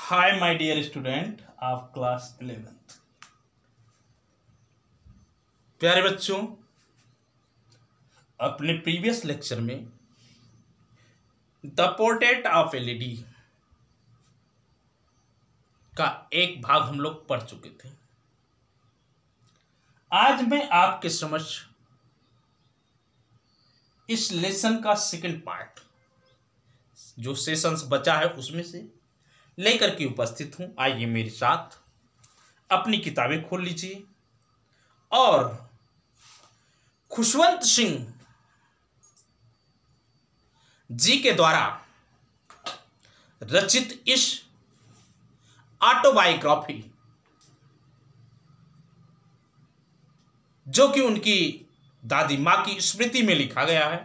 Hi, my dear student of class 11th. प्यारे बच्चों, अपने प्रीवियस लेक्चर में the portrait of A lady का एक भाग हम लोग पढ़ चुके थे। आज मैं आपके समक्ष इस लेसन का सेकंड पार्ट, जो सेशंस बचा है उसमें से लेकर के उपस्थित हूं। आइए मेरे साथ अपनी किताबें खोल लीजिए और खुशवंत सिंह जी के द्वारा रचित इस ऑटोबायोग्राफी, जो कि उनकी दादी माँ की स्मृति में लिखा गया है,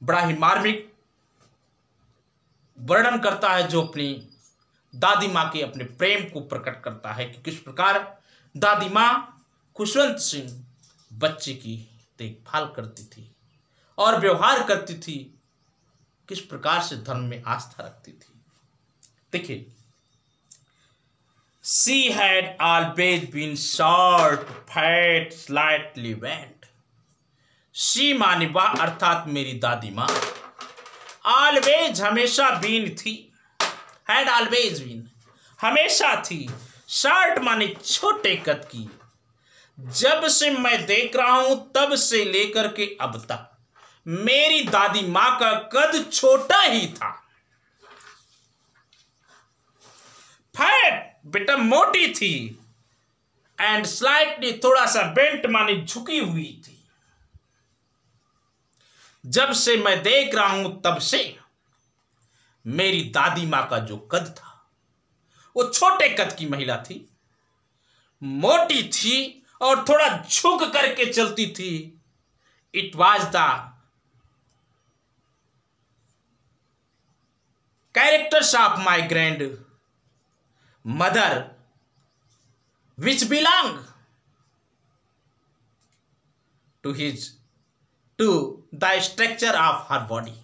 बड़ा ही मार्मिक वर्णन करता है, जो अपनी दादी माँ के अपने प्रेम को प्रकट करता है कि किस प्रकार दादी माँ खुशवंत सिंह बच्चे की देखभाल करती थी और व्यवहार करती थी, किस प्रकार से धर्म में आस्था रखती थी। देखिए, she had always been short, fat, slightly bent. she माने वह, अर्थात मेरी दादी माँ, always हमेशा बीन थी, had always been हमेशा थी, शॉर्ट माने छोटे कद की। जब से मैं देख रहा हूं तब से लेकर के अब तक मेरी दादी मां का कद छोटा ही था। फैट बेटा मोटी थी, एंड स्लाइटली थोड़ा सा बेंट माने झुकी हुई थी। जब से मैं देख रहा हूं तब से मेरी दादी मां का जो कद था वो छोटे कद की महिला थी, मोटी थी और थोड़ा झुक करके चलती थी। It was the characters of my grandmother which belong to the structure of her body.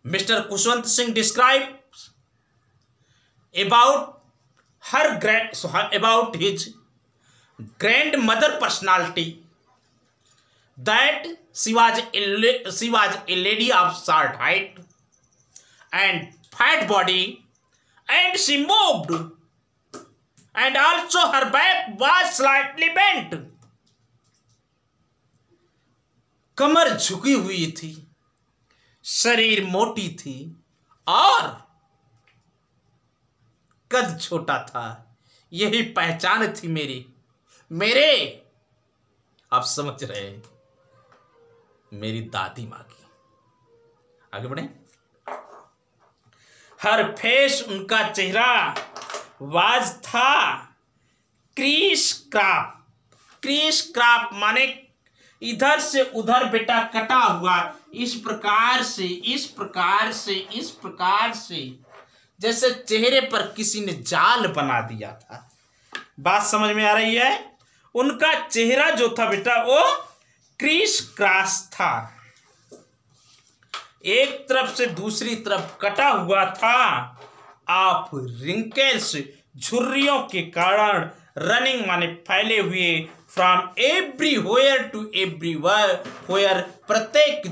Mr. Kushwant Singh describes about his grandmother personality, that she was a lady of short height and fat body, and she moved, and also her back was slightly bent. कमर झुकी हुई थी, शरीर मोटी थी और कद छोटा था। यही पहचान थी मेरे आप समझ रहे हैं, मेरी दादी माँ की। आगे बढ़े। हर फेस, उनका चेहरा, वाज था क्रीस क्राप माने इधर से उधर बेटा कटा हुआ, इस प्रकार से जैसे चेहरे पर किसी ने जाल बना दिया था। बात समझ में आ रही है? उनका चेहरा जो था बेटा वो क्रीस क्रॉस था, एक तरफ से दूसरी तरफ कटा हुआ था। ऑफ रिंकल्स, झुर्रियों के कारण, रनिंग माने फैले हुए, फ्रॉम एवरीवेयर टू एवरीवेयर, प्रत्येक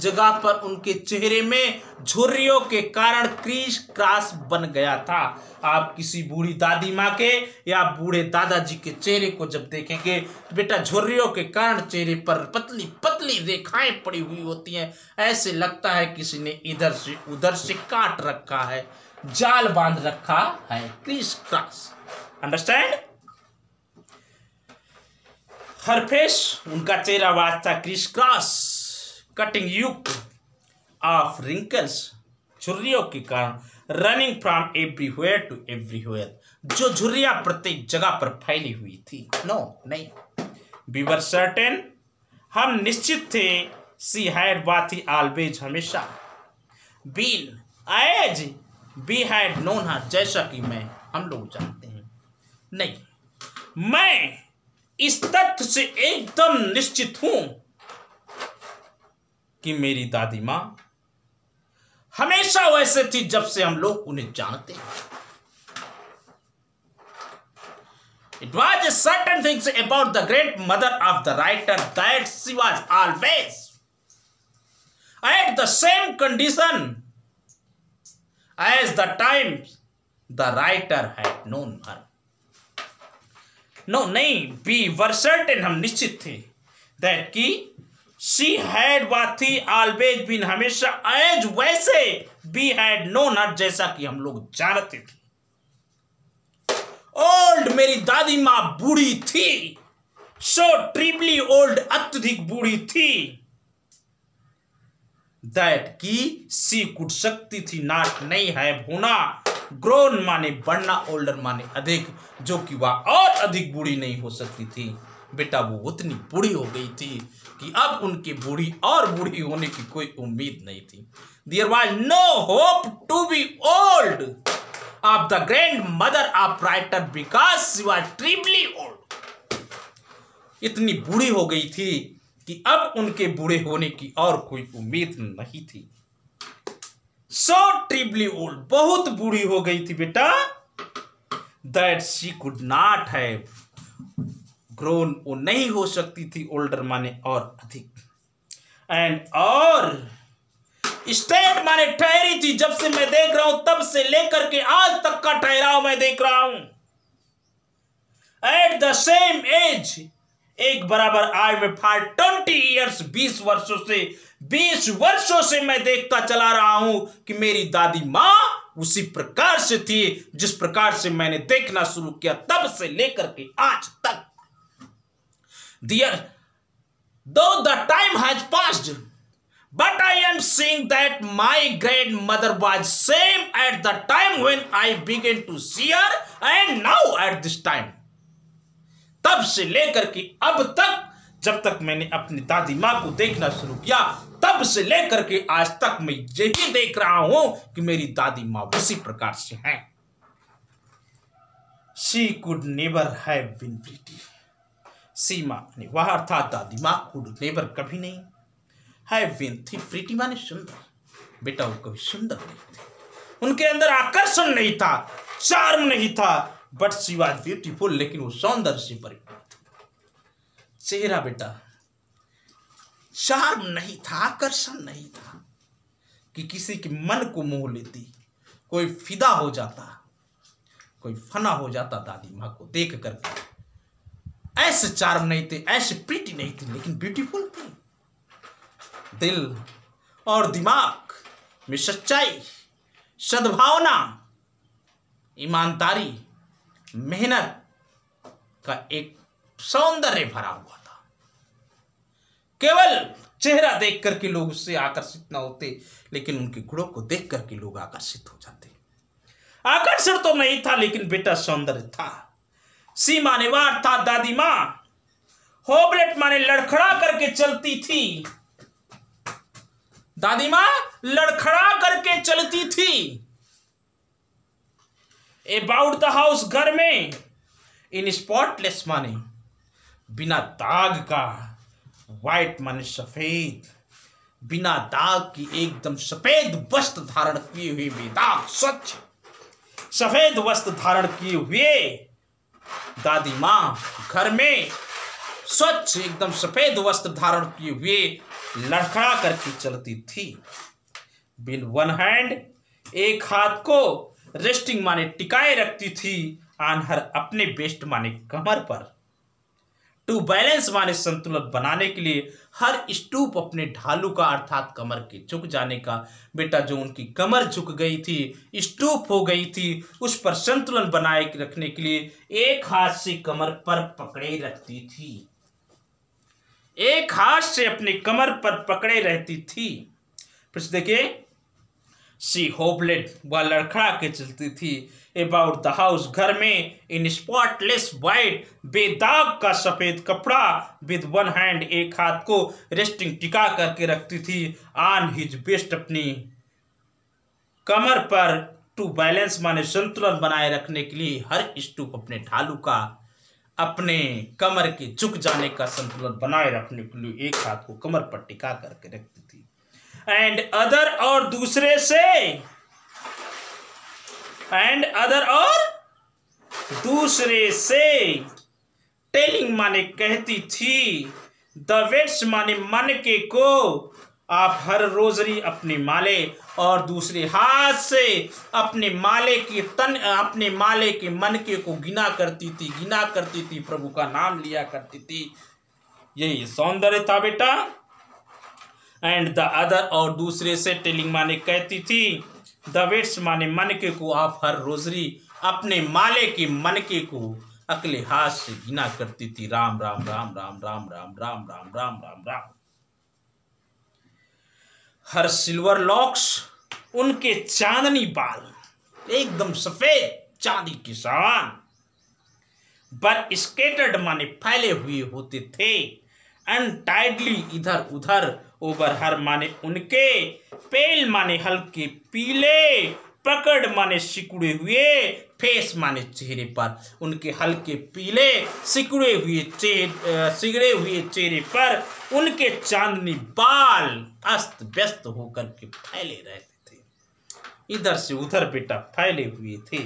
जगह पर उनके चेहरे में झुर्रियों के कारण क्रीस क्रॉस बन गया था। आप किसी बूढ़ी दादी माँ के या बूढ़े दादाजी के चेहरे को जब देखेंगे तो बेटा झुर्रियों के कारण चेहरे पर पतली पतली रेखाएं पड़ी हुई होती हैं, ऐसे लगता है किसी ने इधर से उधर से काट रखा है, जाल बांध रखा है, crease cross. Understand? Her face, उनका चेहरा वास्ता क्रीस क्रॉस, कटिंग युक्त ऑफ रिंकल्स, झुर्रियों के कारण, running from everywhere to everywhere, जो झुर्रियां प्रत्येक जगह पर फैली हुई थी। नहीं, वी वर सर्टेन, हम निश्चित थे, सी हैड वह थी, ऑलवेज हमेशा, been as we had known her, जैसा कि हम लोग जानते हैं। नहीं, मैं इस तथ्य से एकदम निश्चित हूं कि मेरी दादी माँ हमेशा वैसे थी जब से हम लोग उन्हें जानते हैं। It was a certain things about the great mother of the writer that she was always at the same condition as the time the writer had known her. No, नहीं, we were certain, हम निश्चित थे, that कि she had what थी always been, हमेशा as वैसे we had known her, जैसा कि हम लोग जानते थे। ओल्ड, मेरी दादी माँ बूढ़ी थी, सो ट्रिपली ओल्ड, अत्यधिक बूढ़ी थी, दैट की सी कुड सकती थी, नॉट नहीं है होना, ग्रोन माने बढ़ना, ओल्डर माने अधिक, जो कि वह और अधिक बूढ़ी नहीं हो सकती थी। बेटा वो उतनी बूढ़ी हो गई थी कि अब उनकी बूढ़ी और बूढ़ी होने की कोई उम्मीद नहीं थी। There was no hope to be old of the grandmother of writer because she was triply old. इतनी बूढ़ी हो गई थी कि अब उनके बूढ़े होने की और कोई उम्मीद नहीं थी। So triply old, बहुत बूढ़ी हो गई थी बेटा, that she could not have grown, वो नहीं हो सकती थी, older माने और अधिक, and और स्टेट माने ठहरी थी, जब से मैं देख रहा हूं तब से लेकर के आज तक का ठहराव मैं देख रहा हूं। एट द सेम एज, एक बराबर आयु में, फॉर 20 years, 20 वर्षों से मैं देखता चला रहा हूं कि मेरी दादी माँ उसी प्रकार से थी जिस प्रकार से मैंने देखना शुरू किया तब से लेकर के आज तक। Though the time has passed, but I am seeing that my grandmother was same at the time when I began to see her and now at this time. तब से लेकर के अब तक, जब तक मैंने अपनी दादी माँ को देखना शुरू किया तब से लेकर के आज तक मैं यही देख रहा हूं कि मेरी दादी माँ उसी प्रकार से हैं। She could never have been pretty. सीमा ने वह अर्थात दादी माँ could never कभी नहीं, have been थी, प्रीटी माने सुंदर, बेटा वो कभी सुंदर नहीं थे, उनके अंदर आकर्षण नहीं था, चार्म नहीं था, बट शी वाज ब्यूटीफुल, लेकिन वो सौंदर्य से परिपूर्ण था। चेहरा बेटा चार्म नहीं था, आकर्षण नहीं था कि किसी के मन को मोह लेती, कोई फिदा हो जाता, कोई फना हो जाता दादी माँ को देख करके। ऐसे चार्म नहीं थे, ऐसे प्रीटी नहीं थी, लेकिन ब्यूटीफुल थी। दिल और दिमाग में सच्चाई, सद्भावना, ईमानदारी, मेहनत का एक सौंदर्य भरा हुआ था। केवल चेहरा देख करके लोग उससे आकर्षित न होते, लेकिन उनके गुणों को देख करके लोग आकर्षित हो जाते। आकर्षण तो नहीं था, लेकिन बेटा सौंदर्य था। सी माने वार था दादी माँ, होबलेट माने लड़खड़ा करके चलती थी, दादी माँ लड़खड़ा करके चलती थी। अबाउट द हाउस, घर में, इन स्पॉटलेस माने बिना दाग का, व्हाइट माने सफेद, बिना दाग की एकदम सफेद वस्त्र धारण किए हुए, बेदाग स्वच्छ सफेद वस्त्र धारण किए हुए दादी माँ घर में स्वच्छ एकदम सफेद वस्त्र धारण किए हुए लड़खड़ा करके चलती थी। विद वन हैंड, एक हाथ को रेस्टिंग माने टिकाए रखती थी, ऑन हर अपने बेस्ट माने कमर पर, टू बैलेंस माने संतुलन बनाने के लिए, हर स्टूप अपने ढालू का अर्थात कमर के झुक जाने का। बेटा जो उनकी कमर झुक गई थी, स्टूप हो गई थी, उस पर संतुलन बनाए रखने के लिए एक हाथ से कमर पर पकड़े रखती थी, एक हाथ से अपनी कमर पर पकड़े रहती थी। फिर देखिए, सी होबलेट, वह लड़खड़ा के चलती थी। अबाउट द हाउस, घर में, इन स्पॉटलेस वाइट, बेदाग का सफेद कपड़ा, विद वन हैंड, एक हाथ को रेस्टिंग टिका करके रखती थी, ऑन हिज बेस्ट, अपनी कमर पर, टू बैलेंस माने संतुलन बनाए रखने के लिए, हर स्टूप अपने ढालू का, अपने कमर के झुक जाने का संतुलन बनाए रखने के लिए एक हाथ को कमर पर टिका करके रखती थी। एंड अदर और दूसरे से, एंड अदर और दूसरे से, टेलिंग माने कहती थी, द वेट्स माने मन के को, आप हर रोजरी अपने माले और दूसरे हाथ से अपने माले के मन के को गिना करती थी, प्रभु का नाम लिया करती थी। यही सौंदर्य था बेटा। एंड द अदर और दूसरे से, टेलिंग माने कहती थी, द वेट्स माने मन के को, आप हर रोजरी अपने माले के मन के को अगले हाथ से गिना करती थी। राम राम राम राम राम राम राम राम राम राम राम। हर सिल्वर लॉक्स, उनके चांदनी बाल एकदम सफेद चांदी के समान, पर स्केटर्ड माने फैले हुए होते थे, अनटाइडली इधर उधर, ओवर हर माने उनके, पेल माने हल्के पीले, पकड़ माने सिकुड़े हुए, फेस माने चेहरे पर, उनके हल्के पीले सिकुड़े हुए चेहरे पर उनके चांदनी बाल अस्त व्यस्त होकर के फैले रहते थे, इधर से उधर बेटा फैले हुए थे।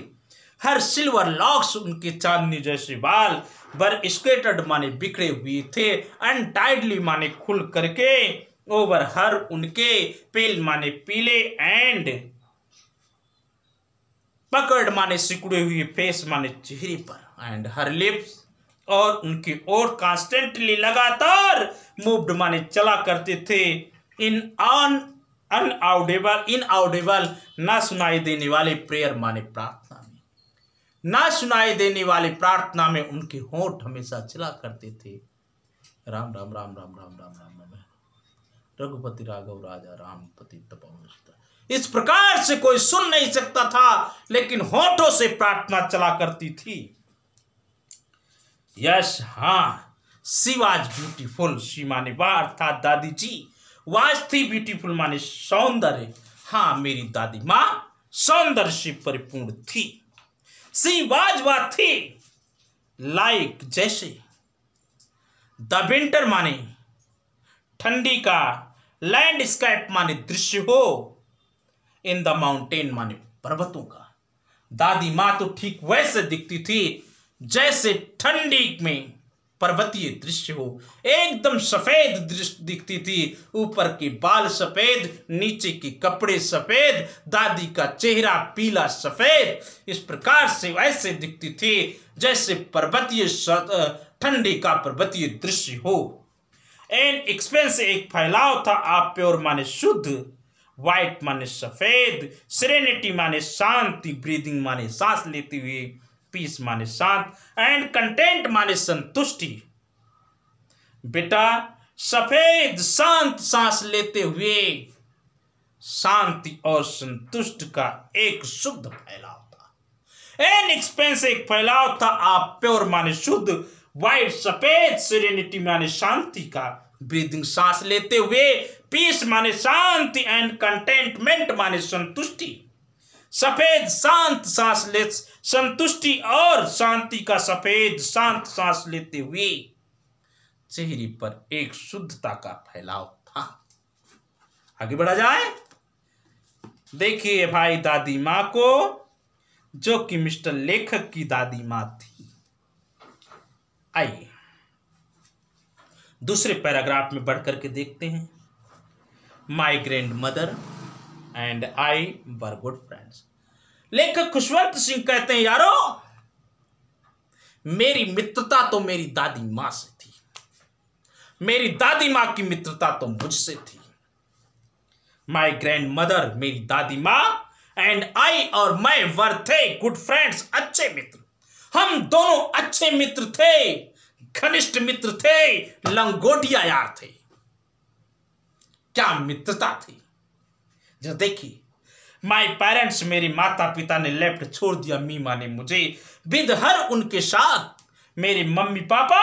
हर सिल्वर लॉक्स, उनके चांदनी जैसे बाल, बर स्केटर्ड माने बिखरे हुए थे, अनटाइडली माने खुल करके, ओवर हर उनके, पेल माने पीले, एंड पकड़ माने सिकुड़े हुए, फेस माने चेहरे पर, एंड हर लिप्स, और उनकी ओर कॉन्स्टेंटली लगातार मूव्ड माने चला करते थे, इनऑडिबल ना सुनाई देने वाले, प्रेयर माने प्रार्थना में, ना सुनाई देने वाले प्रार्थना में उनके होंठ हमेशा चला करते थे। राम राम राम राम राम राम राम राम, रघुपति राघव राजा राम पति तपोवन। इस प्रकार से कोई सुन नहीं सकता था, लेकिन होठों से प्रार्थना चला करती थी। यस, हाँ, शी वाज ब्यूटीफुल, शी माने वाह, अर्थात दादी जी, वाज थी ब्यूटीफुल माने सौंदर्य, हाँ मेरी दादी माँ सौंदर्य से परिपूर्ण थी। शी वाज वह थी, लाइक जैसे, द विंटर माने ठंडी का, लैंडस्केप माने दृश्य हो, इन द माउंटेन माने पर्वतों का। दादी माँ तो ठीक वैसे दिखती थी जैसे ठंडी में पर्वतीय दृश्य हो, एकदम सफेद दृश्य दिखती थी, ऊपर के बाल सफेद, नीचे के कपड़े सफेद, दादी का चेहरा पीला सफेद, इस प्रकार से वैसे दिखती थी जैसे पर्वतीय ठंडी का पर्वतीय दृश्य हो। एन एक्सपेंस एक फैलाव था, आप प्योर माने शुद्ध, वाइट माने सफेद, सेरेनिटी माने शांति, ब्रीदिंग माने सांस लेते हुए, पीस माने शांत, एंड कंटेंट माने संतुष्टि। बेटा सफेद शांत सांस लेते हुए शांति और संतुष्ट का एक शुद्ध फैलाव था। एन एक्सपेंस एक फैलाव था, आप प्योर माने शुद्ध, वाइट सफेद, सेरेनिटी माने शांति का, ब्रीदिंग सांस लेते हुए, पीस माने शांति, एंड कंटेंटमेंट माने संतुष्टि। सफेद शांत सांस ले, संतुष्टि और शांति का सफेद शांत सांस लेते हुए चेहरे पर एक शुद्धता का फैलाव था। आगे बढ़ा जाए। देखिए भाई दादी माँ को, जो कि मिस्टर लेखक की दादी माँ थी। आइए दूसरे पैराग्राफ में बढ़ करके देखते हैं। My grand mother and I were good friends. लेखक खुशवंत सिंह कहते हैं, यारो मेरी मित्रता तो मेरी दादी माँ से थी, मेरी दादी माँ की मित्रता तो मुझसे थी। माई ग्रैंड मदर मेरी दादी माँ, एंड आई और मैं वर थे गुड फ्रेंड्स, अच्छे मित्र। हम दोनों अच्छे मित्र थे, घनिष्ठ मित्र थे, लंगोटिया यार थे। क्या मित्रता थी। जो देखिए, माई पेरेंट्स मेरे माता पिता ने लेफ्ट छोड़ दिया, मीमा ने मुझे विद हर उनके साथ। मेरे मम्मी पापा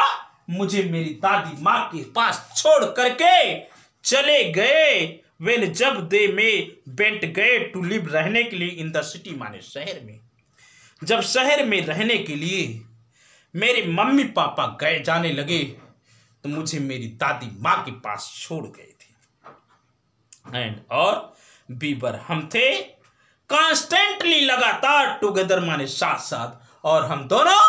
मुझे मेरी दादी माँ के पास छोड़ करके चले गए। वेल जब दे में बेंट गए टू लिव, रहने के लिए इन द सिटी माने शहर में। जब शहर में रहने के लिए मेरे मम्मी पापा गए जाने लगे तो मुझे मेरी दादी माँ के पास छोड़ गए थे। एंड और बीबर। हम थे कॉन्स्टेंटली, लगातार टुगेदर माने साथ साथ, और हम दोनों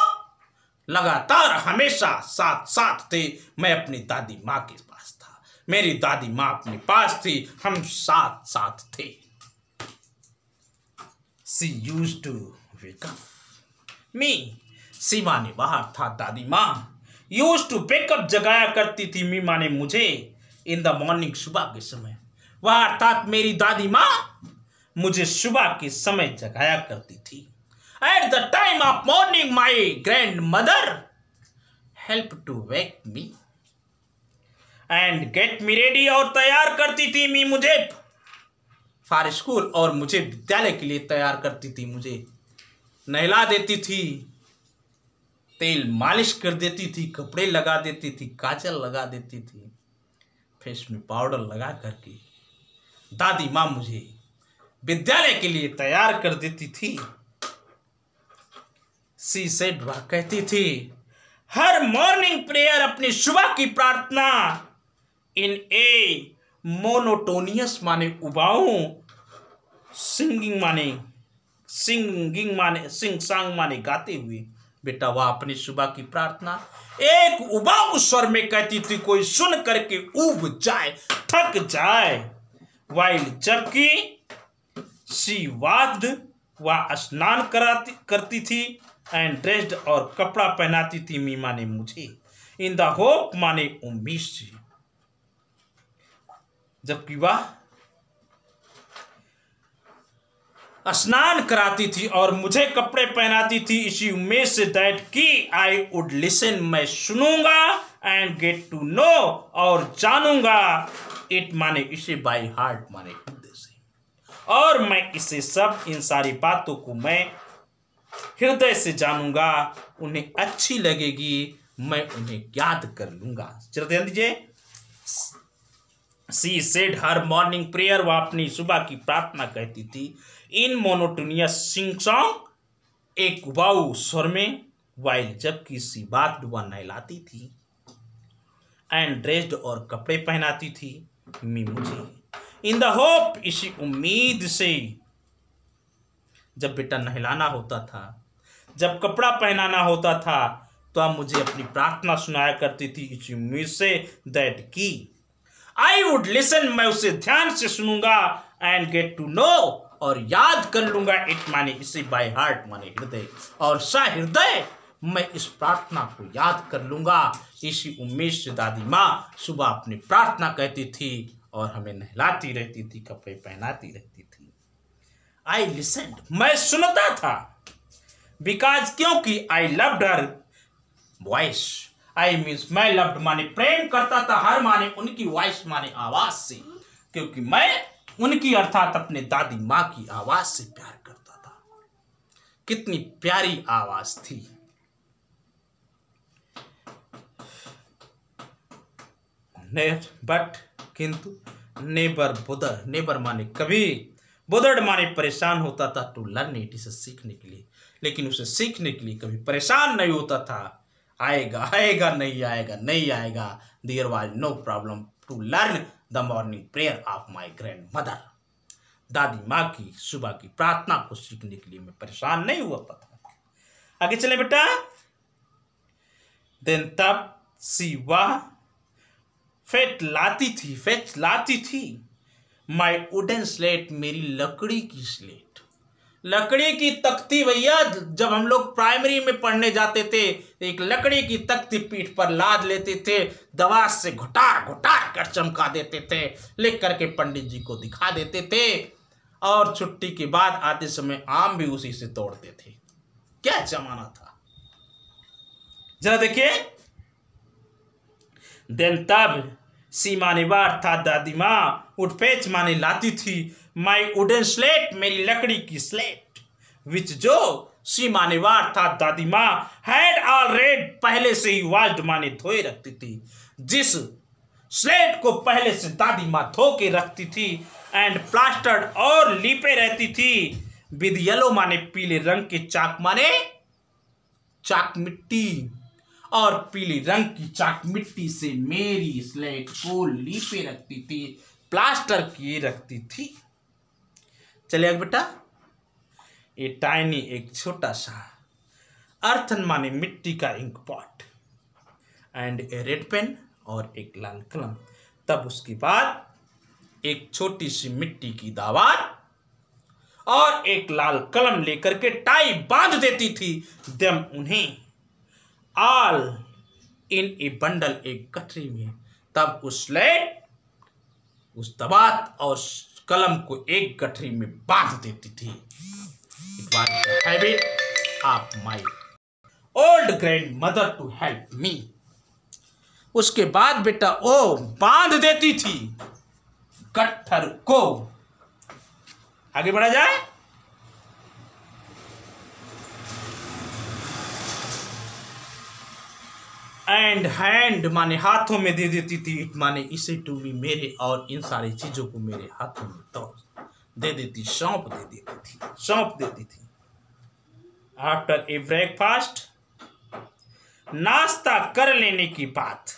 लगातार हमेशा साथ साथ थे। मैं अपनी दादी माँ के पास था, मेरी दादी माँ अपने पास थी, हम साथ साथ थे। She used to wake up me, सी माने बाहर था दादी माँ। यूज्ड टू वेक अप, जगाया करती थी, मी माने मुझे, इन द मॉर्निंग, सुबह के समय। वह अर्थात मेरी दादी माँ मुझे सुबह के समय जगाया करती थी। At the time of morning my grandmother help to wake me and get me ready, और तैयार करती थी मी मुझे फॉर स्कूल, और मुझे विद्यालय के लिए तैयार करती थी। मुझे नहला देती थी, तेल मालिश कर देती थी, कपड़े लगा देती थी, काजल लगा देती थी, फेस में पाउडर लगा करके दादी माँ मुझे विद्यालय के लिए तैयार कर देती थी। सी सेड, वह कहती थी, हर मॉर्निंग प्रेयर, अपनी सुबह की प्रार्थना, इन ए मोनोटोनियस माने उबाऊ, सिंगिंग माने सिंग सांग माने गाते हुए। बेटा, वह अपनी सुबह की प्रार्थना एक उबाऊ स्वर में कहती थी, कोई सुन करके उब जाए, थक जाए। वाइल, जबकि सी वाद, वह स्नान करती थी, एंड ड्रेस्ड, और कपड़ा पहनाती थी, मी माने मुझे, इन द होप माने उम्मीद से, जबकि वह स्नान कराती थी और मुझे कपड़े पहनाती थी, इसी उम्मीद से दैट कि आई वुड लिसन, मैं सुनूंगा, एंड गेट टू नो, और जानूंगा, इट माने इसे, बाय हार्ट माने हृदय से, और मैं इसे सब, इन सारी बातों को मैं हृदय से जानूंगा, उन्हें अच्छी लगेगी, मैं उन्हें याद कर लूंगा। चलो ध्यान दीजिए। She said her morning prayer, वह अपनी सुबह की प्रार्थना कहती थी, इन मोनोटोनियस सिंग सॉन्ग, एक उबाऊ स्वर में, वाइल, जबकि सी बात, वह नहलाती थी, एंड ड्रेस्ड, और कपड़े पहनाती थी, मी मुझे, इन द होप, इसी उम्मीद से। जब बेटा नहलाना होता था, जब कपड़ा पहनाना होता था, तो आप मुझे अपनी प्रार्थना सुनाया करती थी, इसी उम्मीद से दैट की आई वुड लिसन, मैं उसे ध्यान से सुनूंगा, एंड गेट टू नो, और याद कर लूंगा, इट माने इसे, बाय हार्ट माने हृदय, और सहृदय मैं इस प्रार्थना को याद कर लूंगा, इसी उम्मीद से दादी माँ सुबह अपनी प्रार्थना कहती थी, और हमें नहलाती रहती थी, कपड़े पहनाती रहती थी। आई लिसन्ड, मैं सुनता था, बिकॉज, क्योंकि I loved her voice, I means, मैं लव्ड माने प्रेम करता था, हर माने उनकी, वॉइस माने आवाज से, क्योंकि मैं उनकी अर्थात अपने दादी माँ की आवाज से प्यार करता था। कितनी प्यारी आवाज थी। बट, किंतु, नेबर बुदर, नेबर माने कभी, बुदर माने परेशान होता था, टू लर्न इट, इसे सीखने के लिए, लेकिन उसे सीखने के लिए कभी परेशान नहीं होता था। आएगा आएगा, नहीं आएगा नहीं आएगा, there was no problem to learn the morning prayer of my grandmother, दादी माँ की सुबह की प्रार्थना को सीखने के लिए मैं परेशान नहीं हुआ था। आगे चले बेटा। देन तब सी, वह फेच लाती थी माई वुडन स्लेट, मेरी लकड़ी की स्लेट, लकड़ी की तख्ती। भैया, जब हम लोग प्राइमरी में पढ़ने जाते थे, एक लकड़ी की तख्ती पीठ पर लाद लेते थे, दवात से घुटार घुटार कर चमका देते थे, लिख करके पंडित जी को दिखा देते थे, और छुट्टी के बाद आते समय आम भी उसी से तोड़ते थे। क्या जमाना था, जरा देखिए। देन तब सी माने बार था, दादी माँ उठपेच माने लाती थी, माई वुडन स्लेट, मेरी लकड़ी की स्लेट, विच, जो सी माने वार था, दादी माँ हैड ऑलरेडी, पहले से ही, वाश्ड माने धोए रखती थी, जिस स्लेट को पहले से दादी माँ धो के रखती थी, एंड प्लास्टर्ड, और लीपे रहती थी, विद येलो माने पीले रंग के, चाक माने चाक मिट्टी, और पीले रंग की चाक मिट्टी से मेरी स्लेट को लीपे रखती थी, प्लास्टर किए रखती थी। चलिए बेटा, ए टाइनी एक छोटा सा अर्थन माने मिट्टी का ink pot and a red pen और एक लाल कलम। तब उसके बाद एक छोटी सी मिट्टी की दावात और एक लाल कलम लेकर के टाई बांध देती थी। देम उन्हें ऑल इन ए बंडल एक गठरी में। तब उस स्लेट, उस दवात और कलम को एक गठरी में बांध देती थी। It was the habit of my old grandmother to help me. उसके बाद बेटा वो बांध देती थी गट्ठर को। आगे बढ़ा जाए। एंड हैंड माने हाथों में दे देती थी। इट माने इसे टू भी मेरे, और इन सारी चीजों को मेरे हाथों में तो दे देती, सौंप दे देती थी, सौंप देती थी। आफ्टर ए ब्रेकफास्ट, नाश्ता कर लेने की बात।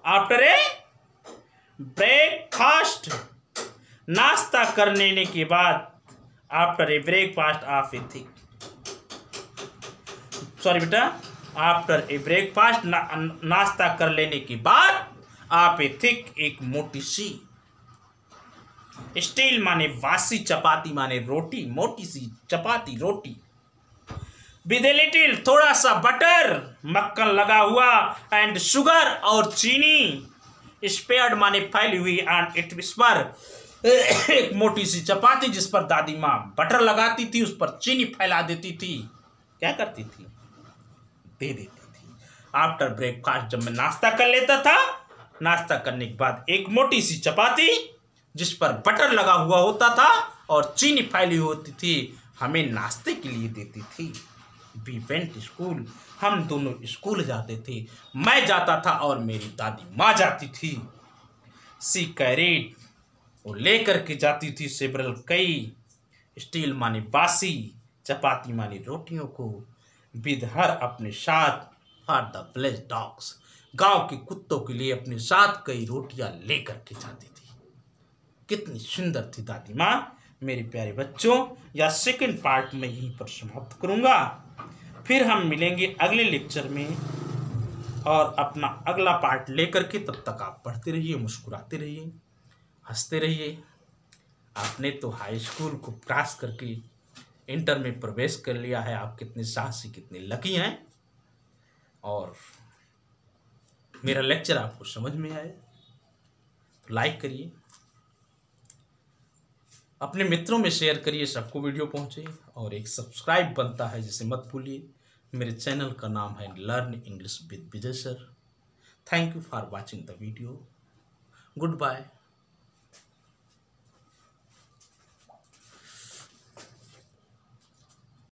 आफ्टर ए ब्रेकफास्ट, नाश्ता कर लेने के बाद, after a breakfast of A thick, sorry बेटा, आफ्टर ए ब्रेकफास्ट, नाश्ता कर लेने के बाद, आप ए थिक एक मोटी सी, स्टील माने वासी, चपाती माने रोटी, मोटी सी चपाती रोटी, विद ए लिटिल थोड़ा सा बटर, मक्खन लगा हुआ, एंड शुगर और चीनी, स्पेयर्ड माने फैली हुई, एंड इट पर एक मोटी सी चपाती जिस पर दादी माँ बटर लगाती थी, उस पर चीनी फैला देती थी। क्या करती थी? दे देती थी। आफ्टर ब्रेकफास्ट, जब मैं नाश्ता कर लेता था, नाश्ता करने के बाद एक मोटी सी चपाती जिस पर बटर लगा हुआ होता था और चीनी फैली होती थी, हमें नाश्ते के लिए देती थी। वी वेंट स्कूल, हम दोनों स्कूल जाते थे। मैं जाता था और मेरी दादी माँ जाती थी। सी कैरीड, वो लेकर के जाती थी सेवरल कई, स्टील माने बासी, चपाती माने रोटियों को, विद हर अपने साथ, फॉर द विलेज डॉग्स, गांव के कुत्तों के लिए अपने साथ कई रोटियां लेकर के जाती थी। कितनी सुंदर थी दादी माँ। मेरे प्यारे बच्चों, या सेकंड पार्ट में यहीं पर समाप्त करूंगा। फिर हम मिलेंगे अगले लेक्चर में और अपना अगला पार्ट लेकर के। तब तक आप पढ़ते रहिए, मुस्कुराते रहिए, हंसते रहिए। आपने तो हाई स्कूल को क्रॉस करके इंटर में प्रवेश कर लिया है। आप कितने साहसी, कितने लकी हैं। और मेरा लेक्चर आपको समझ में आए तो लाइक करिए, अपने मित्रों में शेयर करिए, सबको वीडियो पहुंचे। और एक सब्सक्राइब बनता है जिसे मत भूलिए। मेरे चैनल का नाम है learn English with Vijay sir. Thank you for watching the video. Good bye.